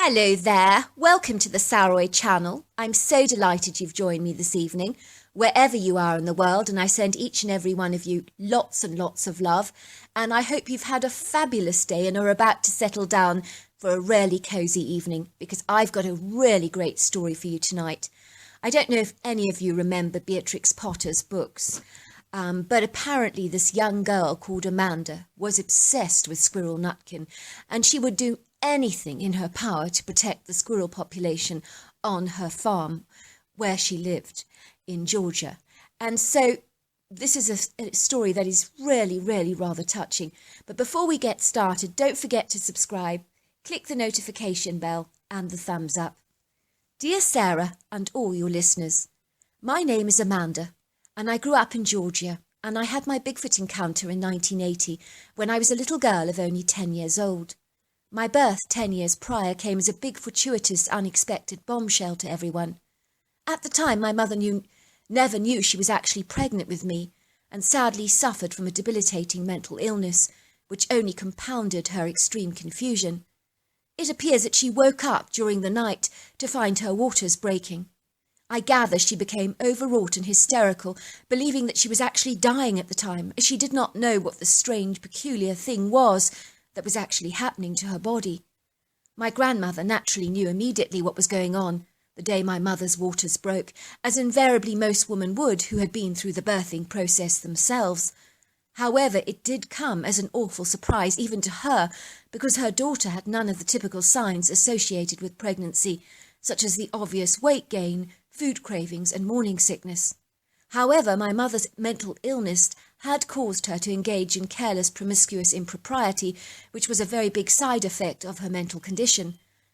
Hello there, welcome to the Saroy channel. I'm so delighted you've joined me this evening, wherever you are in the world, and I send each and every one of you lots and lots of love, and I hope you've had a fabulous day and are about to settle down for a really cosy evening, because I've got a really great story for you tonight. I don't know if any of you remember Beatrix Potter's books, but apparently this young girl called Amanda was obsessed with Squirrel Nutkin, and she would do anything in her power to protect the squirrel population on her farm where she lived in Georgia. And so this is a story that is really, really rather touching. But before we get started, don't forget to subscribe, click the notification bell and the thumbs up. Dear Sarah and all your listeners, my name is Amanda and I grew up in Georgia, and I had my Bigfoot encounter in 1980 when I was a little girl of only 10 years old. My birth 10 years prior came as a big, fortuitous, unexpected bombshell to everyone. At the time, my mother never knew she was actually pregnant with me, and sadly suffered from a debilitating mental illness, which only compounded her extreme confusion. It appears that she woke up during the night to find her waters breaking. I gather she became overwrought and hysterical, believing that she was actually dying at the time, as she did not know what the strange, peculiar thing was that was actually happening to her body. My grandmother naturally knew immediately what was going on the day my mother's waters broke, as invariably most women would who had been through the birthing process themselves. However, it did come as an awful surprise even to her, because her daughter had none of the typical signs associated with pregnancy, such as the obvious weight gain, food cravings and morning sickness. However, my mother's mental illness had caused her to engage in careless, promiscuous impropriety, which was a very big side effect of her mental condition.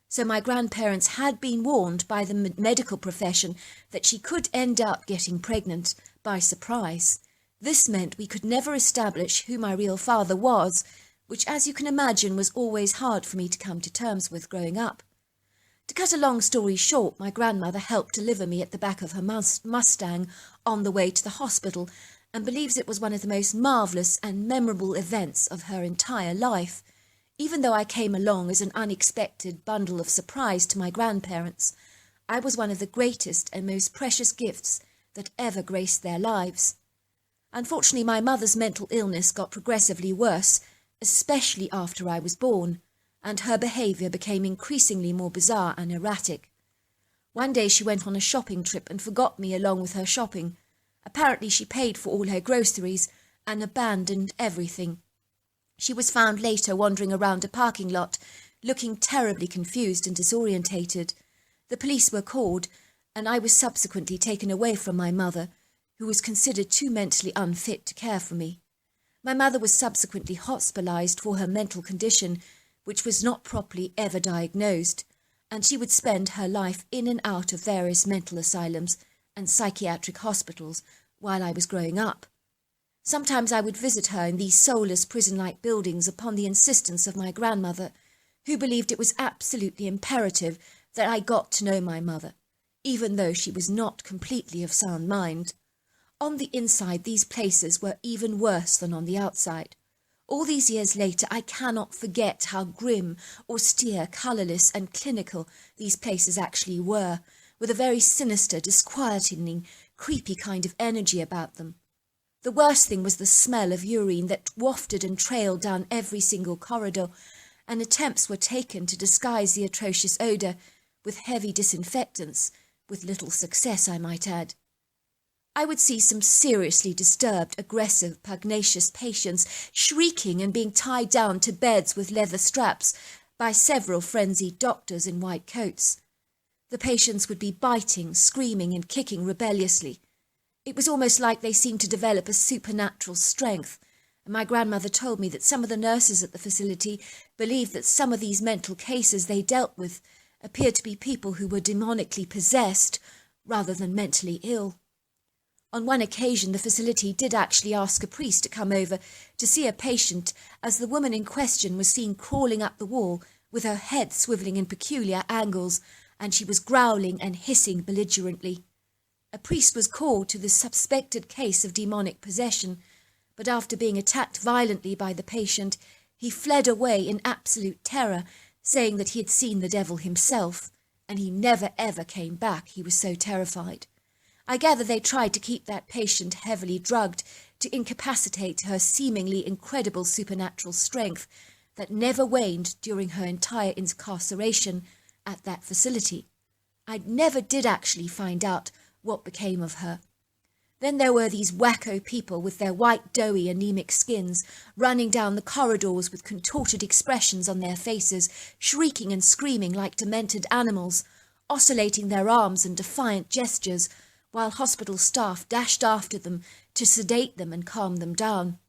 So my grandparents had been warned by the medical profession that she could end up getting pregnant by surprise. This meant we could never establish who my real father was, which, as you can imagine, was always hard for me to come to terms with growing up. To cut a long story short, my grandmother helped deliver me at the back of her Mustang on the way to the hospital, and believes it was one of the most marvellous and memorable events of her entire life, even though I came along as an unexpected bundle of surprise to my grandparents. I was one of the greatest and most precious gifts that ever graced their lives. Unfortunately, my mother's mental illness got progressively worse, especially after I was born, and her behaviour became increasingly more bizarre and erratic. One day she went on a shopping trip and forgot me along with her shopping. Apparently she paid for all her groceries and abandoned everything. She was found later wandering around a parking lot, looking terribly confused and disorientated. The police were called, and I was subsequently taken away from my mother, who was considered too mentally unfit to care for me. My mother was subsequently hospitalised for her mental condition, which was not properly ever diagnosed, and she would spend her life in and out of various mental asylums and psychiatric hospitals while I was growing up. Sometimes I would visit her in these soulless prison-like buildings upon the insistence of my grandmother, who believed it was absolutely imperative that I got to know my mother, even though she was not completely of sound mind. On the inside, these places were even worse than on the outside. All these years later, I cannot forget how grim, austere, colourless and clinical these places actually were, with a very sinister, disquieting, creepy kind of energy about them. The worst thing was the smell of urine that wafted and trailed down every single corridor, and attempts were taken to disguise the atrocious odour with heavy disinfectants, with little success, I might add. I would see some seriously disturbed, aggressive, pugnacious patients shrieking and being tied down to beds with leather straps by several frenzied doctors in white coats. The patients would be biting, screaming and kicking rebelliously. It was almost like they seemed to develop a supernatural strength, and my grandmother told me that some of the nurses at the facility believed that some of these mental cases they dealt with appeared to be people who were demonically possessed rather than mentally ill. On one occasion, the facility did actually ask a priest to come over to see a patient, as the woman in question was seen crawling up the wall with her head swivelling in peculiar angles, and she was growling and hissing belligerently. A priest was called to the suspected case of demonic possession, but after being attacked violently by the patient, he fled away in absolute terror, saying that he had seen the devil himself, and he never ever came back, he was so terrified. I gather they tried to keep that patient heavily drugged to incapacitate her seemingly incredible supernatural strength that never waned during her entire incarceration at that facility. I never did actually find out what became of her. Then there were these wacko people with their white, doughy, anemic skins, running down the corridors with contorted expressions on their faces, shrieking and screaming like demented animals, oscillating their arms in defiant gestures, while hospital staff dashed after them to sedate them and calm them down.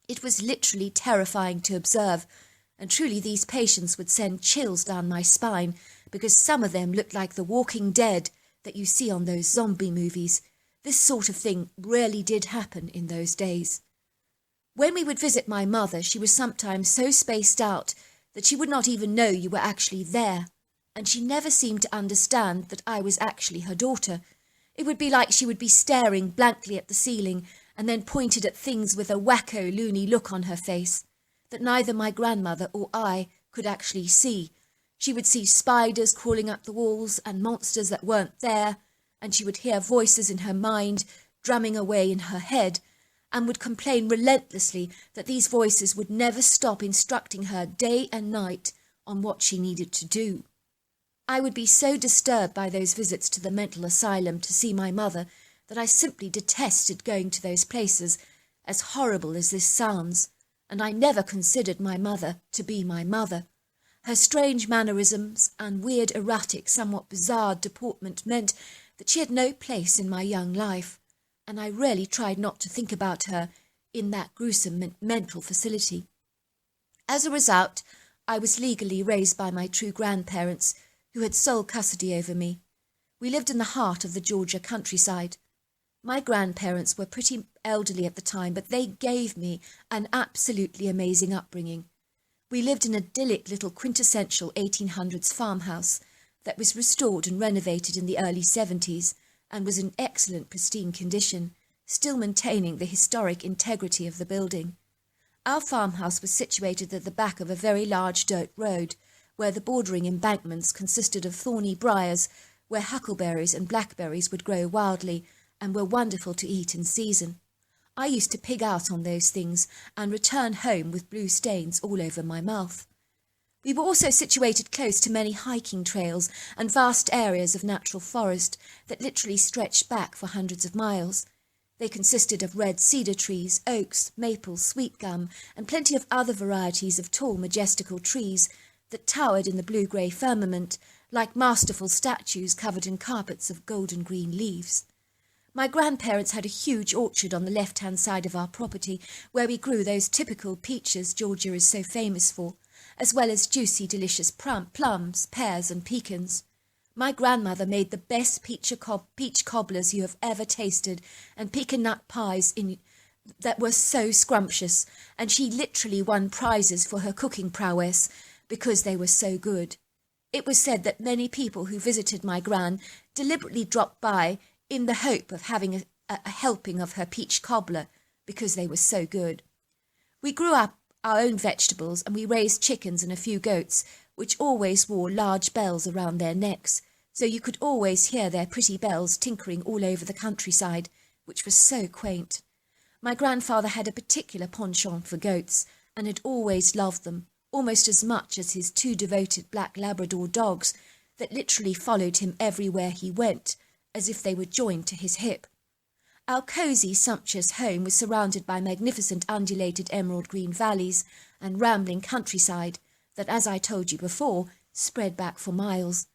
It was literally terrifying to observe, and truly these patients would send chills down my spine, because some of them looked like the walking dead that you see on those zombie movies. This sort of thing really did happen in those days. When we would visit my mother, she was sometimes so spaced out that she would not even know you were actually there, and she never seemed to understand that I was actually her daughter. It would be like she would be staring blankly at the ceiling and then pointed at things with a wacko, loony look on her face that neither my grandmother or I could actually see. She would see spiders crawling up the walls and monsters that weren't there, and she would hear voices in her mind drumming away in her head, and would complain relentlessly that these voices would never stop instructing her day and night on what she needed to do. I would be so disturbed by those visits to the mental asylum to see my mother that I simply detested going to those places, as horrible as this sounds, and I never considered my mother to be my mother. Her strange mannerisms and weird, erratic, somewhat bizarre deportment meant that she had no place in my young life, and I really tried not to think about her in that gruesome mental facility. As a result, I was legally raised by my true grandparents, who had sole custody over me. We lived in the heart of the Georgia countryside. My grandparents were pretty elderly at the time, but they gave me an absolutely amazing upbringing. We lived in an idyllic little quintessential 1800s farmhouse that was restored and renovated in the early 70s and was in excellent pristine condition, still maintaining the historic integrity of the building. Our farmhouse was situated at the back of a very large dirt road, where the bordering embankments consisted of thorny briars, where huckleberries and blackberries would grow wildly and were wonderful to eat in season. I used to pig out on those things and return home with blue stains all over my mouth. We were also situated close to many hiking trails and vast areas of natural forest that literally stretched back for hundreds of miles. They consisted of red cedar trees, oaks, maples, sweet gum, and plenty of other varieties of tall, majestical trees that towered in the blue-grey firmament like masterful statues covered in carpets of golden green leaves. My grandparents had a huge orchard on the left-hand side of our property, where we grew those typical peaches Georgia is so famous for, as well as juicy, delicious plums, pears, and pecans. My grandmother made the best peach cobblers you have ever tasted, and pecan nut pies that were so scrumptious, and she literally won prizes for her cooking prowess because they were so good. It was said that many people who visited my gran deliberately dropped by in the hope of having a helping of her peach cobbler because they were so good. We grew up our own vegetables, and we raised chickens and a few goats, which always wore large bells around their necks, so you could always hear their pretty bells tinkering all over the countryside, which was so quaint. My grandfather had a particular penchant for goats, and had always loved them, almost as much as his two devoted black Labrador dogs that literally followed him everywhere he went, as if they were joined to his hip. Our cosy, sumptuous home was surrounded by magnificent undulated emerald green valleys and rambling countryside that, as I told you before, spread back for miles.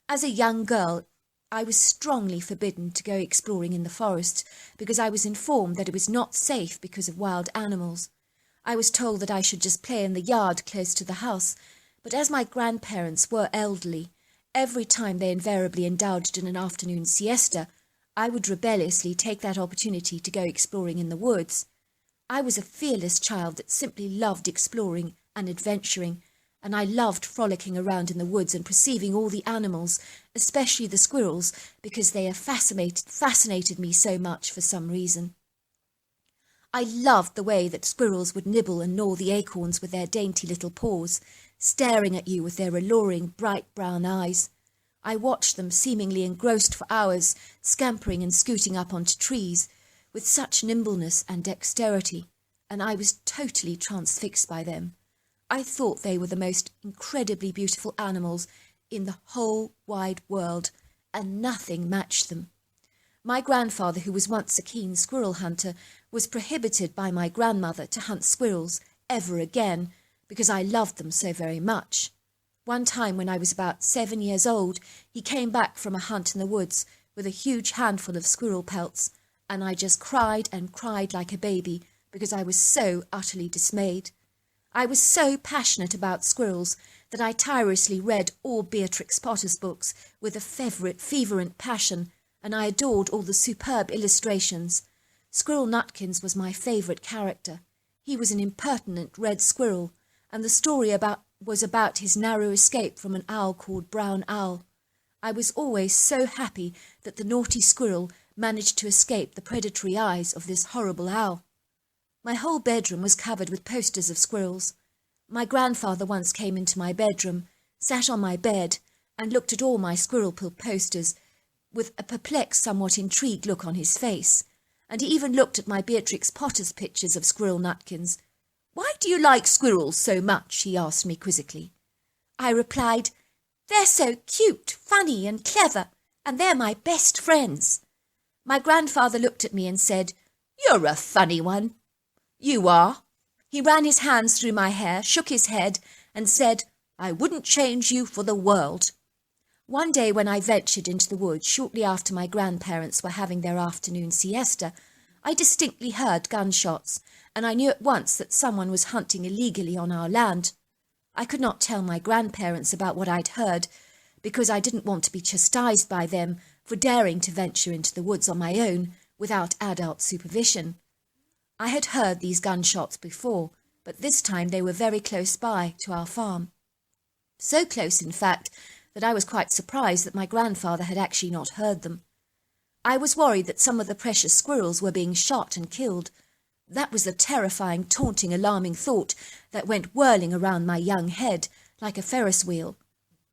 As a young girl, I was strongly forbidden to go exploring in the forest because I was informed that it was not safe because of wild animals. I was told that I should just play in the yard close to the house, but as my grandparents were elderly, every time they invariably indulged in an afternoon siesta, I would rebelliously take that opportunity to go exploring in the woods. I was a fearless child that simply loved exploring and adventuring, and I loved frolicking around in the woods and perceiving all the animals, especially the squirrels, because they have fascinated me so much for some reason. I loved the way that squirrels would nibble and gnaw the acorns with their dainty little paws, staring at you with their alluring, bright brown eyes. I watched them, seemingly engrossed for hours, scampering and scooting up onto trees, with such nimbleness and dexterity, and I was totally transfixed by them. I thought they were the most incredibly beautiful animals in the whole wide world, and nothing matched them. My grandfather, who was once a keen squirrel hunter, was prohibited by my grandmother to hunt squirrels ever again, because I loved them so very much. One time when I was about 7 years old, he came back from a hunt in the woods with a huge handful of squirrel pelts, and I just cried and cried like a baby because I was so utterly dismayed. I was so passionate about squirrels that I tirelessly read all Beatrix Potter's books with a fervent passion, and I adored all the superb illustrations. Squirrel Nutkins was my favourite character. He was an impertinent red squirrel, and the story was about his narrow escape from an owl called Brown Owl. I was always so happy that the naughty squirrel managed to escape the predatory eyes of this horrible owl. My whole bedroom was covered with posters of squirrels. My grandfather once came into my bedroom, sat on my bed, and looked at all my squirrel posters with a perplexed, somewhat intrigued look on his face, and he even looked at my Beatrix Potter's pictures of Squirrel Nutkins. "Why do you like squirrels so much?" he asked me quizzically. I replied, "They're so cute, funny and clever, and they're my best friends." My grandfather looked at me and said, "You're a funny one." "You are." He ran his hands through my hair, shook his head, and said, "I wouldn't change you for the world." One day when I ventured into the woods shortly after my grandparents were having their afternoon siesta, I distinctly heard gunshots, and I knew at once that someone was hunting illegally on our land. I could not tell my grandparents about what I'd heard, because I didn't want to be chastised by them for daring to venture into the woods on my own without adult supervision. I had heard these gunshots before, but this time they were very close by to our farm. So close, in fact, that I was quite surprised that my grandfather had actually not heard them. I was worried that some of the precious squirrels were being shot and killed. That was the terrifying, taunting, alarming thought that went whirling around my young head like a Ferris wheel.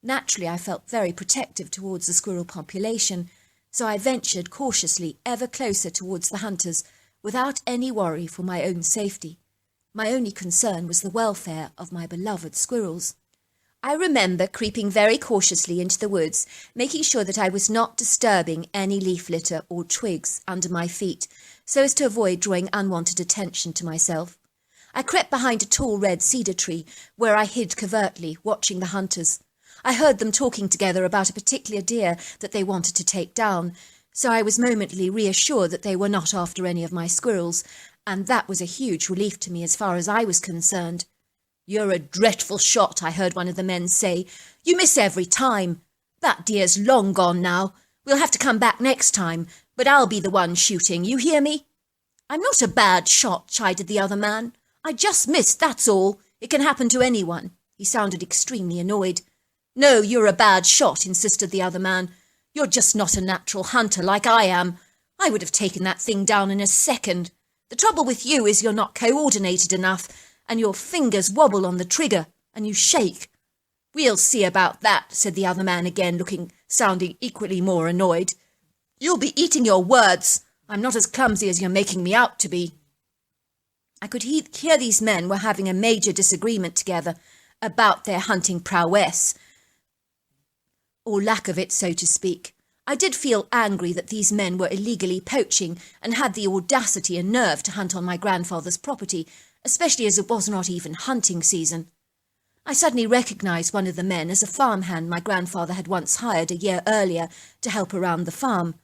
Naturally, I felt very protective towards the squirrel population, so I ventured cautiously ever closer towards the hunters without any worry for my own safety. My only concern was the welfare of my beloved squirrels. I remember creeping very cautiously into the woods, making sure that I was not disturbing any leaf litter or twigs under my feet, so as to avoid drawing unwanted attention to myself. I crept behind a tall red cedar tree, where I hid covertly, watching the hunters. I heard them talking together about a particular deer that they wanted to take down, so I was momently reassured that they were not after any of my squirrels, and that was a huge relief to me as far as I was concerned. "You're a dreadful shot," I heard one of the men say. "You miss every time. That deer's long gone now. We'll have to come back next time, but I'll be the one shooting, you hear me?" "I'm not a bad shot," chided the other man. "I just missed, that's all. It can happen to anyone." He sounded extremely annoyed. "No, you're a bad shot," insisted the other man. "You're just not a natural hunter like I am. I would have taken that thing down in a second. The trouble with you is you're not coordinated enough, and your fingers wobble on the trigger, and you shake." "We'll see about that," said the other man again, sounding equally more annoyed. "You'll be eating your words. I'm not as clumsy as you're making me out to be." I could hear these men were having a major disagreement together about their hunting prowess, or lack of it, so to speak. I did feel angry that these men were illegally poaching and had the audacity and nerve to hunt on my grandfather's property, especially as it was not even hunting season. I suddenly recognised one of the men as a farmhand my grandfather had once hired a year earlier to help around the farm.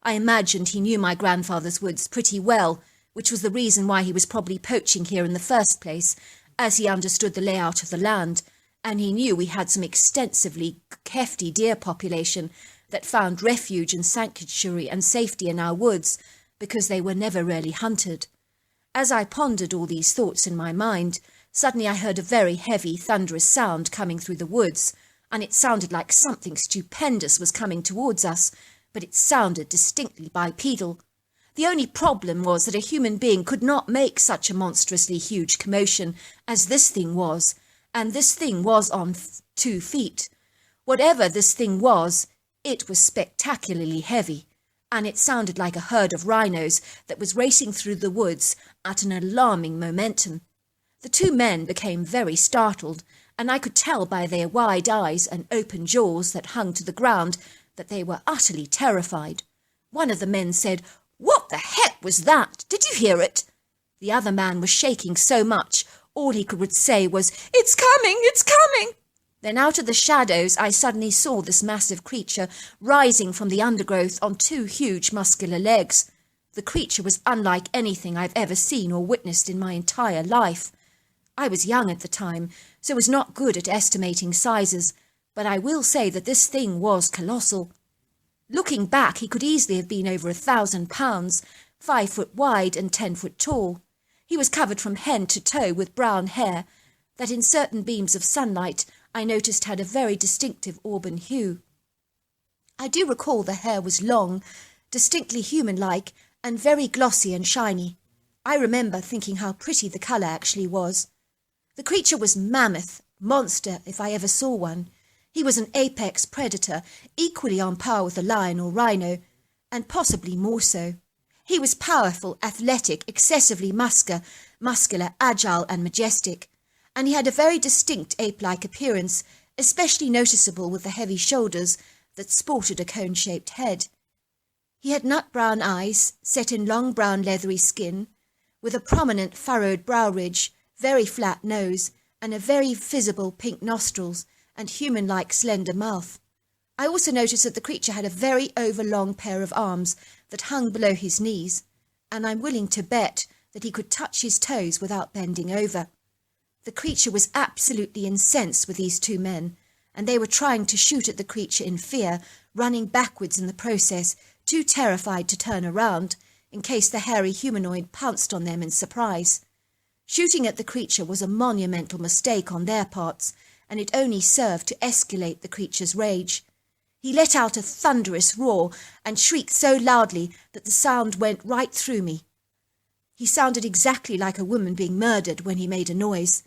I imagined he knew my grandfather's woods pretty well, which was the reason why he was probably poaching here in the first place, as he understood the layout of the land, and he knew we had some extensively hefty deer population that found refuge and sanctuary and safety in our woods because they were never really hunted. As I pondered all these thoughts in my mind, suddenly I heard a very heavy, thunderous sound coming through the woods, and it sounded like something stupendous was coming towards us, but it sounded distinctly bipedal. The only problem was that a human being could not make such a monstrously huge commotion as this thing was, and this thing was on 2 feet. Whatever this thing was, it was spectacularly heavy, and it sounded like a herd of rhinos that was racing through the woods at an alarming momentum. The 2 men became very startled, and I could tell by their wide eyes and open jaws that hung to the ground that they were utterly terrified. One of the men said, "What the heck was that? Did you hear it?" The other man was shaking so much, all he could say was, "It's coming! It's coming!" Then out of the shadows I suddenly saw this massive creature rising from the undergrowth on 2 huge muscular legs. The creature was unlike anything I've ever seen or witnessed in my entire life. I was young at the time, so was not good at estimating sizes, but I will say that this thing was colossal. Looking back, he could easily have been over 1,000 pounds, 5 foot wide and 10 foot tall. He was covered from head to toe with brown hair that in certain beams of sunlight I noticed had a very distinctive auburn hue. I do recall the hair was long, distinctly human-like, and very glossy and shiny. I remember thinking how pretty the colour actually was. The creature was mammoth, monster if I ever saw one. He was an apex predator, equally on par with a lion or rhino, and possibly more so. He was powerful, athletic, excessively muscular, agile and majestic, and he had a very distinct ape-like appearance, especially noticeable with the heavy shoulders that sported a cone-shaped head. He had nut-brown eyes, set in long brown leathery skin, with a prominent furrowed brow ridge, very flat nose, and a very visible pink nostrils, and human-like slender mouth. I also noticed that the creature had a very overlong pair of arms that hung below his knees, and I'm willing to bet that he could touch his toes without bending over. The creature was absolutely incensed with these 2 men, and they were trying to shoot at the creature in fear, running backwards in the process, too terrified to turn around, in case the hairy humanoid pounced on them in surprise. Shooting at the creature was a monumental mistake on their parts, and it only served to escalate the creature's rage. He let out a thunderous roar and shrieked so loudly that the sound went right through me. He sounded exactly like a woman being murdered when he made a noise.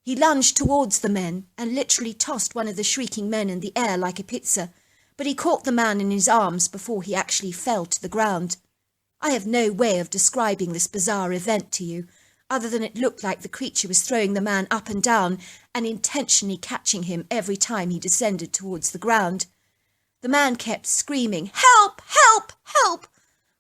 He lunged towards the men and literally tossed one of the shrieking men in the air like a pizza, but he caught the man in his arms before he actually fell to the ground. I have no way of describing this bizarre event to you, other than it looked like the creature was throwing the man up and down and intentionally catching him every time he descended towards the ground. The man kept screaming, "Help! Help! Help!"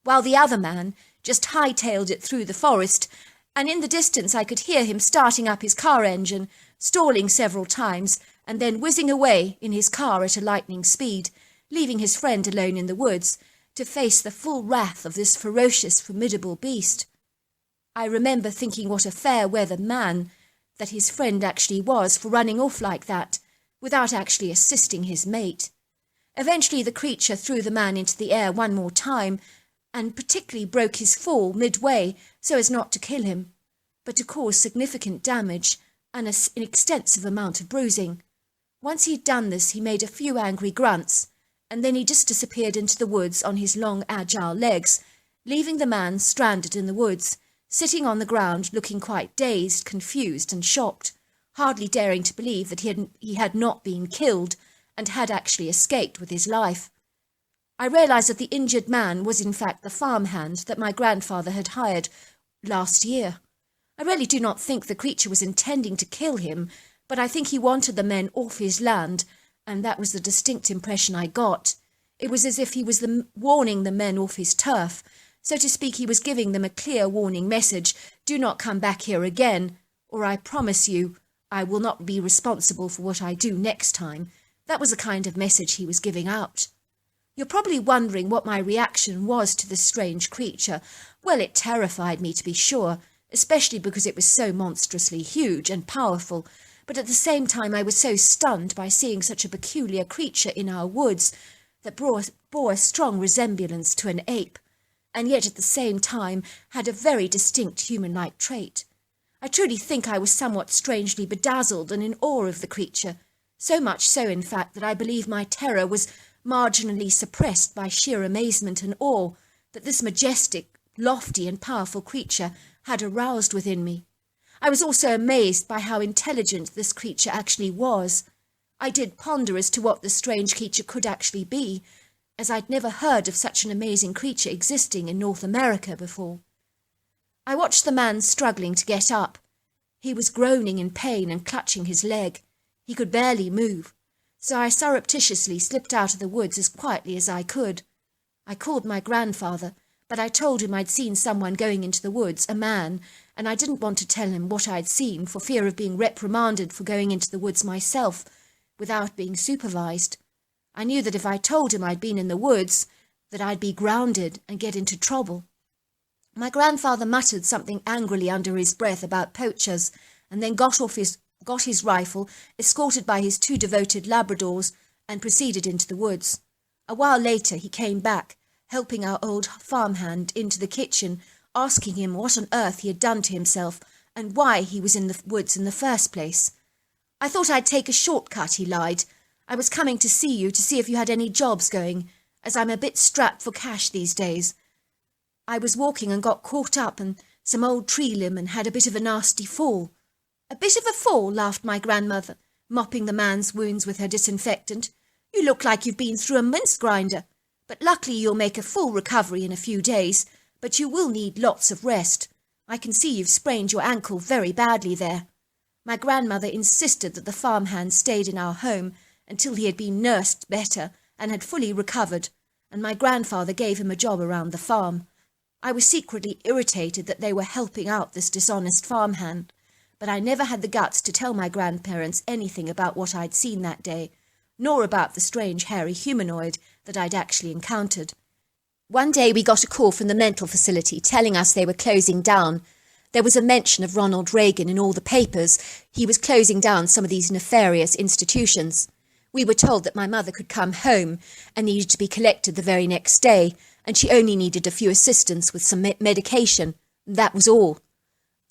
while the other man just hightailed it through the forest, and in the distance I could hear him starting up his car engine, stalling several times, and then whizzing away in his car at a lightning speed, leaving his friend alone in the woods to face the full wrath of this ferocious, formidable beast. I remember thinking what a fair-weather man that his friend actually was for running off like that, without actually assisting his mate. Eventually the creature threw the man into the air one more time, and particularly broke his fall midway so as not to kill him, but to cause significant damage and an extensive amount of bruising. Once he'd done this, he made a few angry grunts, and then he just disappeared into the woods on his long, agile legs, leaving the man stranded in the woods, sitting on the ground looking quite dazed, confused and shocked, hardly daring to believe that he had not been killed and had actually escaped with his life. I realised that the injured man was in fact the farmhand that my grandfather had hired last year. I really do not think the creature was intending to kill him, but I think he wanted the men off his land, and that was the distinct impression I got. It was as if he was warning the men off his turf. So to speak, he was giving them a clear warning message: do not come back here again, or I promise you I will not be responsible for what I do next time. That was the kind of message he was giving out. You're probably wondering what my reaction was to this strange creature. Well, it terrified me, to be sure, especially because it was so monstrously huge and powerful, but at the same time I was so stunned by seeing such a peculiar creature in our woods that bore a strong resemblance to an ape, and yet at the same time had a very distinct human-like trait. I truly think I was somewhat strangely bedazzled and in awe of the creature, so much so, in fact, that I believe my terror was marginally suppressed by sheer amazement and awe that this majestic, lofty and powerful creature had aroused within me. I was also amazed by how intelligent this creature actually was. I did ponder as to what the strange creature could actually be, as I'd never heard of such an amazing creature existing in North America before. I watched the man struggling to get up. He was groaning in pain and clutching his leg. He could barely move, so I surreptitiously slipped out of the woods as quietly as I could. I called my grandfather, but I told him I'd seen someone going into the woods, a man, and I didn't want to tell him what I'd seen for fear of being reprimanded for going into the woods myself without being supervised. I knew that if I told him I'd been in the woods, that I'd be grounded and get into trouble. My grandfather muttered something angrily under his breath about poachers, and then got his rifle, escorted by his 2 devoted Labradors, and proceeded into the woods. A while later he came back, helping our old farmhand into the kitchen, asking him what on earth he had done to himself and why he was in the woods in the first place. I thought I'd take a shortcut, he lied. I was coming to see you to see if you had any jobs going, as I'm a bit strapped for cash these days. I was walking and got caught up in some old tree limb and had a bit of a nasty fall. A bit of a fall, laughed my grandmother, mopping the man's wounds with her disinfectant. You look like you've been through a mince grinder, but luckily you'll make a full recovery in a few days, but you will need lots of rest. I can see you've sprained your ankle very badly there. My grandmother insisted that the farmhand stayed in our home until he had been nursed better and had fully recovered, and my grandfather gave him a job around the farm. I was secretly irritated that they were helping out this dishonest farmhand, but I never had the guts to tell my grandparents anything about what I'd seen that day, nor about the strange hairy humanoid that I'd actually encountered. One day we got a call from the mental facility telling us they were closing down. There was a mention of Ronald Reagan in all the papers. He was closing down some of these nefarious institutions. We were told that my mother could come home and needed to be collected the very next day, and she only needed a few assistants with some medication. That was all.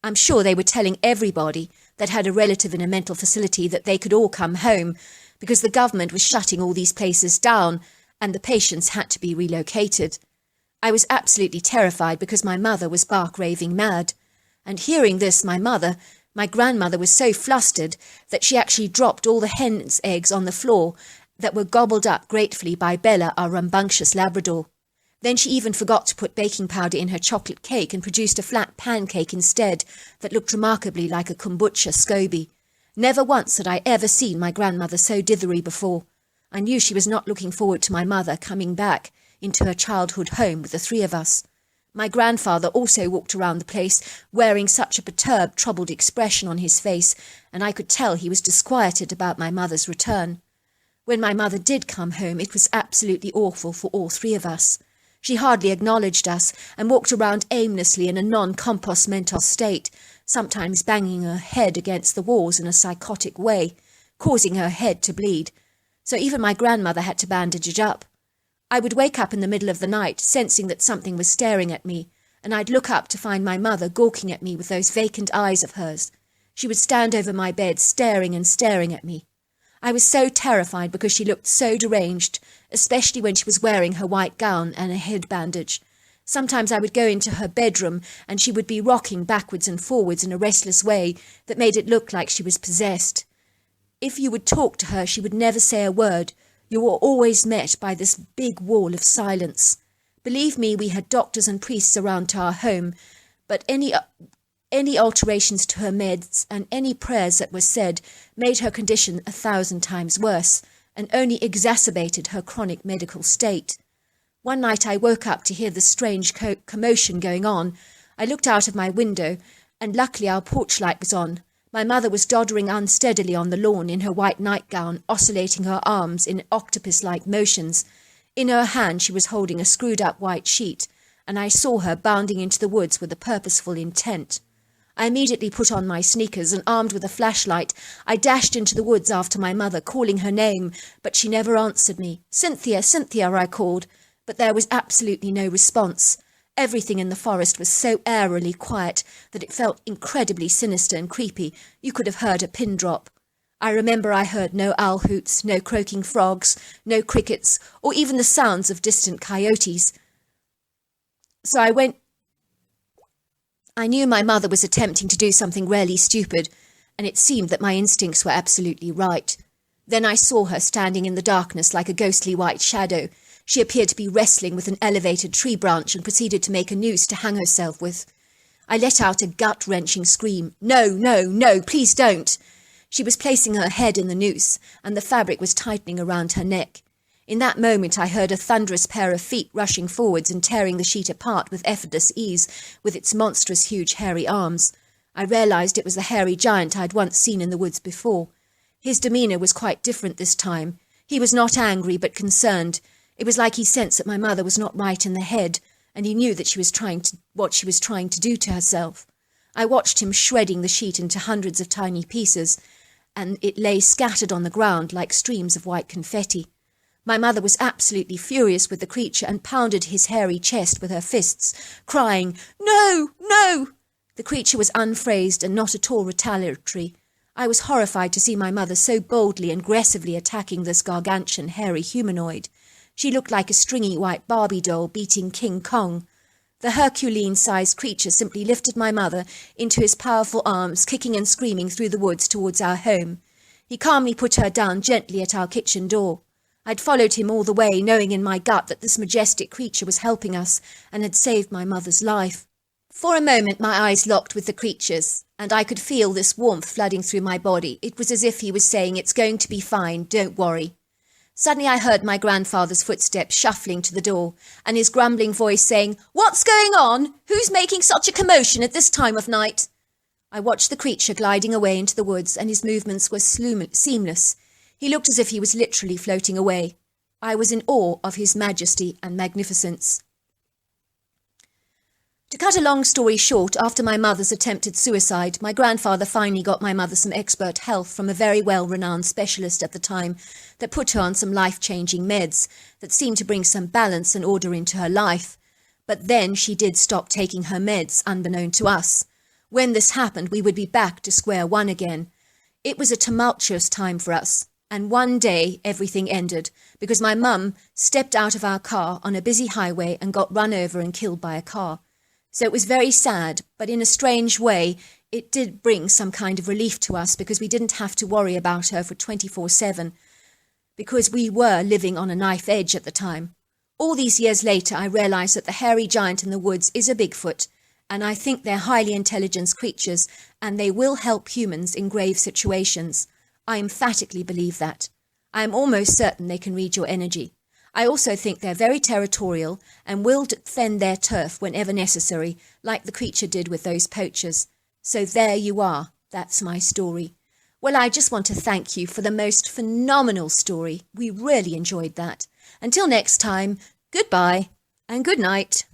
I'm sure they were telling everybody that had a relative in a mental facility that they could all come home, because the government was shutting all these places down and the patients had to be relocated. I was absolutely terrified because my mother was bark-raving mad. And hearing this, my grandmother was so flustered that she actually dropped all the hen's eggs on the floor that were gobbled up gratefully by Bella, our rambunctious Labrador. Then she even forgot to put baking powder in her chocolate cake and produced a flat pancake instead that looked remarkably like a kombucha SCOBY. Never once had I ever seen my grandmother so dithery before. I knew she was not looking forward to my mother coming back into her childhood home with the 3 of us. My grandfather also walked around the place wearing such a perturbed, troubled expression on his face, and I could tell he was disquieted about my mother's return. When my mother did come home, it was absolutely awful for all 3 of us. She hardly acknowledged us and walked around aimlessly in a non-compos mental state, sometimes banging her head against the walls in a psychotic way, causing her head to bleed. So even my grandmother had to bandage it up. I would wake up in the middle of the night, sensing that something was staring at me, and I'd look up to find my mother gawking at me with those vacant eyes of hers. She would stand over my bed, staring and staring at me. I was so terrified because she looked so deranged, especially when she was wearing her white gown and a head bandage. Sometimes I would go into her bedroom and she would be rocking backwards and forwards in a restless way that made it look like she was possessed. If you would talk to her, she would never say a word. You were always met by this big wall of silence. Believe me, we had doctors and priests around to our home, but any alterations to her meds and any prayers that were said made her condition 1,000 times worse and only exacerbated her chronic medical state. One night I woke up to hear the strange commotion going on. I looked out of my window, and luckily our porch light was on. My mother was doddering unsteadily on the lawn in her white nightgown, oscillating her arms in octopus-like motions. In her hand she was holding a screwed-up white sheet, and I saw her bounding into the woods with a purposeful intent. I immediately put on my sneakers, and armed with a flashlight, I dashed into the woods after my mother, calling her name, but she never answered me. "Cynthia, Cynthia," I called, but there was absolutely no response. Everything in the forest was so eerily quiet that it felt incredibly sinister and creepy. You could have heard a pin drop. I remember I heard no owl hoots, no croaking frogs, no crickets, or even the sounds of distant coyotes. So I went I knew my mother was attempting to do something really stupid, and it seemed that my instincts were absolutely right. Then I saw her standing in the darkness like a ghostly white shadow. She appeared to be wrestling with an elevated tree branch and proceeded to make a noose to hang herself with. I let out a gut-wrenching scream. No, no, no, please don't. She was placing her head in the noose, and the fabric was tightening around her neck. In that moment I heard a thunderous pair of feet rushing forwards and tearing the sheet apart with effortless ease with its monstrous huge hairy arms. I realised it was the hairy giant I'd once seen in the woods before. His demeanour was quite different this time. He was not angry but concerned. It was like he sensed that my mother was not right in the head, and he knew that what she was trying to do to herself. I watched him shredding the sheet into hundreds of tiny pieces, and it lay scattered on the ground like streams of white confetti. My mother was absolutely furious with the creature and pounded his hairy chest with her fists, crying, "No, no!" The creature was unfazed and not at all retaliatory. I was horrified to see my mother so boldly and aggressively attacking this gargantuan, hairy humanoid. She looked like a stringy white Barbie doll beating King Kong. The Herculean-sized creature simply lifted my mother into his powerful arms, kicking and screaming through the woods towards our home. He calmly put her down gently at our kitchen door. I'd followed him all the way, knowing in my gut that this majestic creature was helping us and had saved my mother's life. For a moment my eyes locked with the creature's, and I could feel this warmth flooding through my body. It was as if he was saying, "It's going to be fine, don't worry." Suddenly I heard my grandfather's footsteps shuffling to the door, and his grumbling voice saying, "What's going on? Who's making such a commotion at this time of night?" I watched the creature gliding away into the woods, and his movements were seamless. He looked as if he was literally floating away. I was in awe of his majesty and magnificence. To cut a long story short, after my mother's attempted suicide, my grandfather finally got my mother some expert help from a very well-renowned specialist at the time that put her on some life-changing meds that seemed to bring some balance and order into her life. But then she did stop taking her meds, unbeknown to us. When this happened, we would be back to square one again. It was a tumultuous time for us, and one day everything ended because my mum stepped out of our car on a busy highway and got run over and killed by a car. So it was very sad, but in a strange way, it did bring some kind of relief to us because we didn't have to worry about her for 24/7, because we were living on a knife edge at the time. All these years later, I realised that the hairy giant in the woods is a Bigfoot, and I think they're highly intelligent creatures, and they will help humans in grave situations. I emphatically believe that. I am almost certain they can read your energy. I also think they're very territorial and will defend their turf whenever necessary, like the creature did with those poachers. So there you are. That's my story. Well, I just want to thank you for the most phenomenal story. We really enjoyed that. Until next time, goodbye and good night.